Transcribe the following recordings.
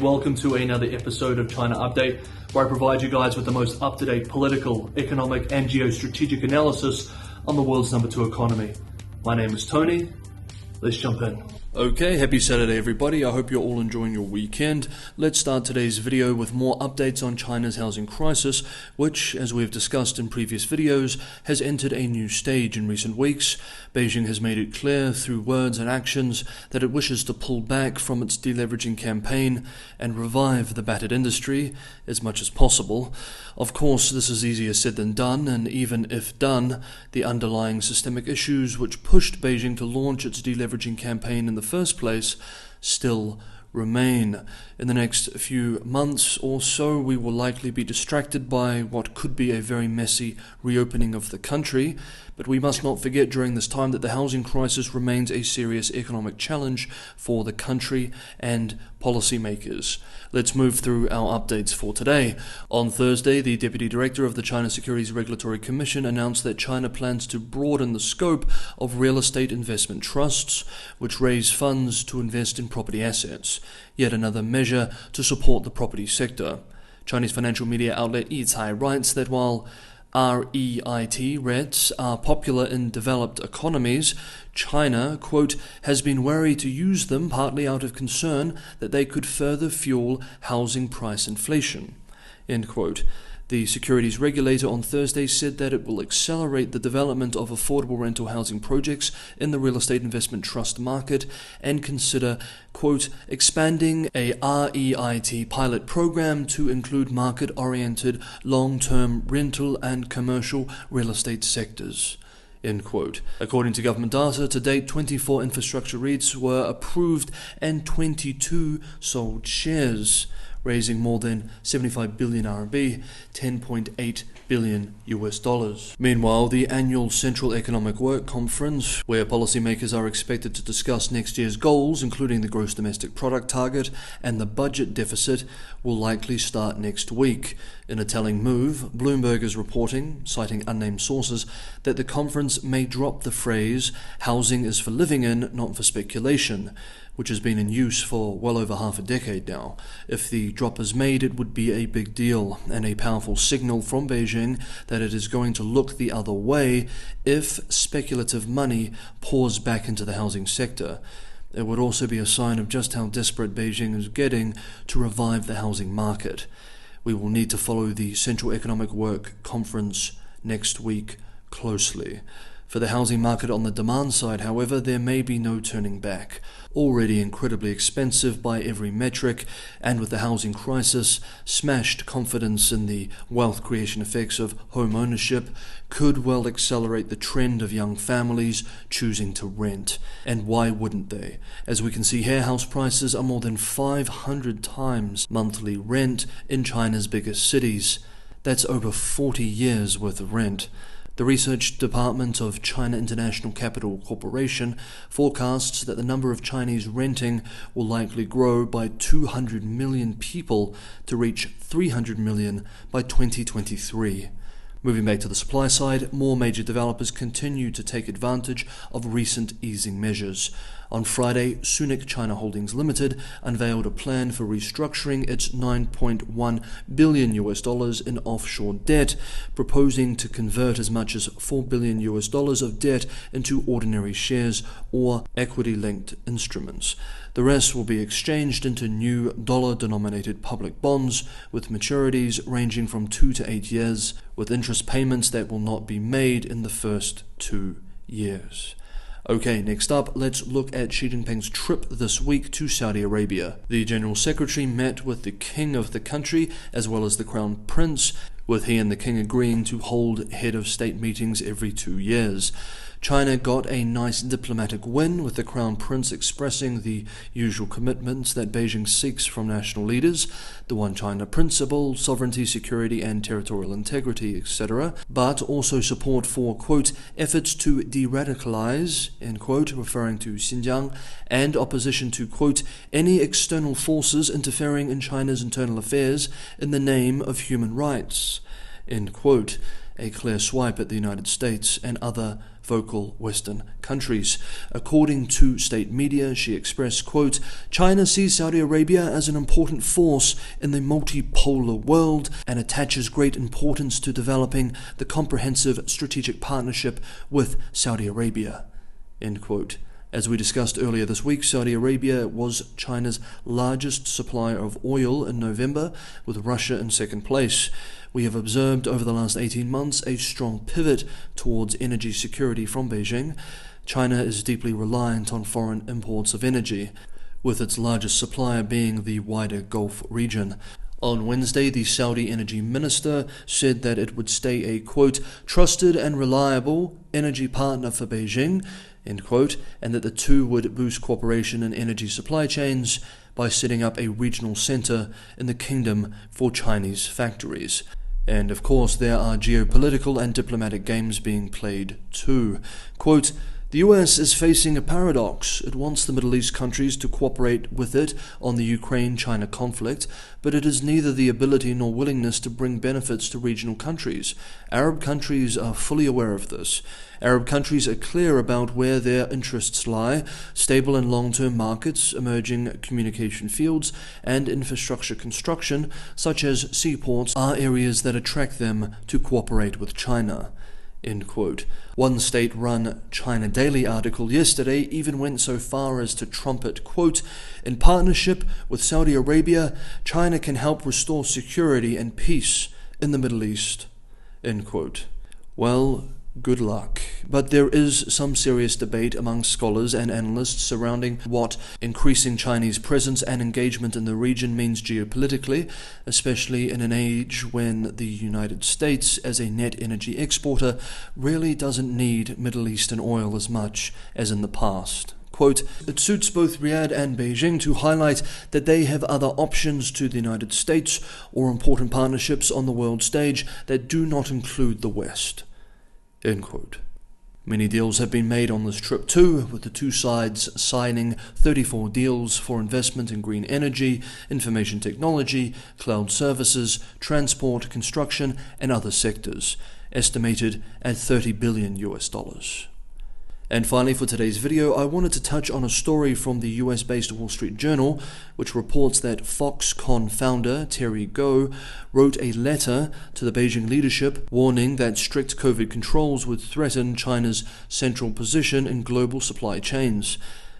Welcome to another episode of China Update, where I provide you guys with the most up-to-date political, economic and geostrategic analysis on the world's number 2 economy. My name is Tony. Let's jump in. Okay, happy Saturday everybody. I hope you're all enjoying your weekend. Let's start today's video with more updates on China's housing crisis, which, as we've discussed in previous videos, has entered a new stage in recent weeks. Beijing has made it clear through words and actions that it wishes to pull back from its deleveraging campaign and revive the battered industry as much as possible. Of course, this is easier said than done, and even if done, the underlying systemic issues which pushed Beijing to launch its deleveraging campaign in the first place still remain. In the next few months or so, we will likely be distracted by what could be a very messy reopening of the country, but we must not forget during this time that the housing crisis remains a serious economic challenge for the country and policymakers. Let's move through our updates for today. On Thursday, the Deputy Director of the China Securities Regulatory Commission announced that China plans to broaden the scope of real estate investment trusts, which raise funds to invest in property assets, yet another measure to support the property sector. Chinese financial media outlet Yicai writes that while REIT are popular in developed economies, China, quote, has been wary to use them partly out of concern that they could further fuel housing price inflation, end quote. The securities regulator on Thursday said that it will accelerate the development of affordable rental housing projects in the real estate investment trust market and consider, quote, expanding a REIT pilot program to include market-oriented long-term rental and commercial real estate sectors. End quote. According to government data, to date 24 infrastructure REITs were approved and 22 sold shares, raising more than 75 billion RMB, $10.8 billion US. Meanwhile, the annual Central Economic Work Conference, where policymakers are expected to discuss next year's goals, including the gross domestic product target and the budget deficit, will likely start next week. In a telling move, Bloomberg is reporting, citing unnamed sources, that the conference may drop the phrase, housing is for living in, not for speculation, which has been in use for well over half a decade now. If the drop is made, it would be a big deal and a powerful signal from Beijing that it is going to look the other way if speculative money pours back into the housing sector. It would also be a sign of just how desperate Beijing is getting to revive the housing market. We will need to follow the Central Economic Work Conference next week closely. For the housing market on the demand side, however, there may be no turning back. Already incredibly expensive by every metric, and with the housing crisis, smashed confidence in the wealth creation effects of home ownership could well accelerate the trend of young families choosing to rent. And why wouldn't they? As we can see here, house prices are more than 500 times monthly rent in China's biggest cities. That's over 40 years worth of rent. The research department of China International Capital Corporation forecasts that the number of Chinese renting will likely grow by 200 million people to reach 300 million by 2023. Moving back to the supply side, more major developers continue to take advantage of recent easing measures. On Friday, Sunic China Holdings Limited unveiled a plan for restructuring its $9.1 billion in offshore debt, proposing to convert as much as $4 billion of debt into ordinary shares or equity-linked instruments. The rest will be exchanged into new dollar-denominated public bonds with maturities ranging from 2 to 8 years, with interest payments that will not be made in the first 2 years. Okay, next up, let's look at Xi Jinping's trip this week to Saudi Arabia. The General Secretary met with the King of the country as well as the Crown Prince, with he and the King agreeing to hold head of state meetings every 2 years. China got a nice diplomatic win, with the Crown Prince expressing the usual commitments that Beijing seeks from national leaders, the One China principle, sovereignty, security and territorial integrity, etc., but also support for, quote, efforts to de-radicalize, end quote, referring to Xinjiang, and opposition to, quote, any external forces interfering in China's internal affairs in the name of human rights, end quote. A clear swipe at the United States and other vocal Western countries. According to state media, she expressed, quote, China sees Saudi Arabia as an important force in the multipolar world and attaches great importance to developing the comprehensive strategic partnership with Saudi Arabia, end quote. As we discussed earlier this week, Saudi Arabia was China's largest supplier of oil in November, with Russia in second place. We have observed over the last 18 months a strong pivot towards energy security from Beijing. China is deeply reliant on foreign imports of energy, with its largest supplier being the wider Gulf region. On Wednesday, the Saudi energy minister said that it would stay a, quote, trusted and reliable energy partner for Beijing, end quote, and that the two would boost cooperation in energy supply chains by setting up a regional center in the kingdom for Chinese factories. And of course, there are geopolitical and diplomatic games being played too. Quote, the US is facing a paradox. It wants the Middle East countries to cooperate with it on the Ukraine-China conflict, but it has neither the ability nor willingness to bring benefits to regional countries. Arab countries are fully aware of this. Arab countries are clear about where their interests lie: stable and long-term markets, emerging communication fields, and infrastructure construction, such as seaports, are areas that attract them to cooperate with China. End quote. One state-run China Daily article yesterday even went so far as to trumpet, quote, in partnership with Saudi Arabia, China can help restore security and peace in the Middle East, end quote. Well, good luck. But there is some serious debate among scholars and analysts surrounding what increasing Chinese presence and engagement in the region means geopolitically, especially in an age when the United States, as a net energy exporter, really doesn't need Middle Eastern oil as much as in the past. Quote, it suits both Riyadh and Beijing to highlight that they have other options to the United States or important partnerships on the world stage that do not include the West. End quote. Many deals have been made on this trip too, with the two sides signing 34 deals for investment in green energy, information technology, cloud services, transport, construction, and other sectors, estimated at $30 billion. And finally, for today's video, I wanted to touch on a story from the US-based Wall Street Journal, which reports that Foxconn founder Terry Gou wrote a letter to the Beijing leadership warning that strict COVID controls would threaten China's central position in global supply chains.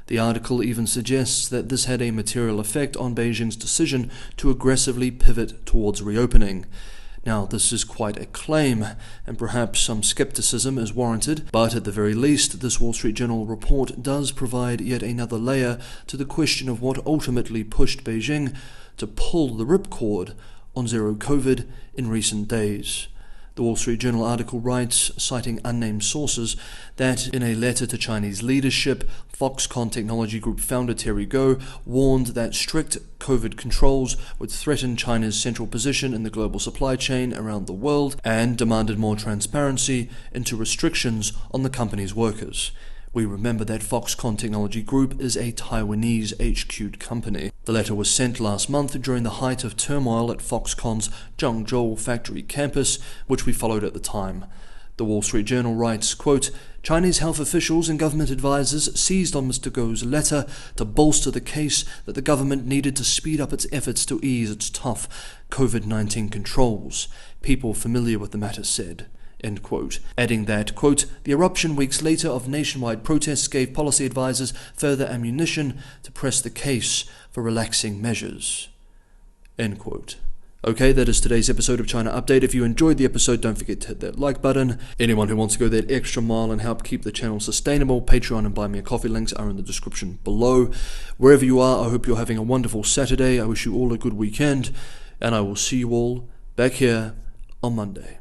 The article even suggests that this had a material effect on Beijing's decision to aggressively pivot towards reopening. Now, this is quite a claim, and perhaps some skepticism is warranted, but at the very least, this Wall Street Journal report does provide yet another layer to the question of what ultimately pushed Beijing to pull the ripcord on zero COVID in recent days. The Wall Street Journal article writes, citing unnamed sources, that in a letter to Chinese leadership, Foxconn Technology Group founder Terry Gou warned that strict COVID controls would threaten China's central position in the global supply chain around the world and demanded more transparency into restrictions on the company's workers. We remember that Foxconn Technology Group is a Taiwanese HQ'd company. The letter was sent last month during the height of turmoil at Foxconn's Zhengzhou factory campus, which we followed at the time. The Wall Street Journal writes, quote, Chinese health officials and government advisors seized on Mr. Gou's letter to bolster the case that the government needed to speed up its efforts to ease its tough COVID-19 controls, people familiar with the matter said. End quote. Adding that, quote, the eruption weeks later of nationwide protests gave policy advisors further ammunition to press the case for relaxing measures. End quote. Okay, that is today's episode of China Update. If you enjoyed the episode, don't forget to hit that like button. Anyone who wants to go that extra mile and help keep the channel sustainable, Patreon and Buy Me a Coffee links are in the description below. Wherever you are, I hope you're having a wonderful Saturday. I wish you all a good weekend, and I will see you all back here on Monday.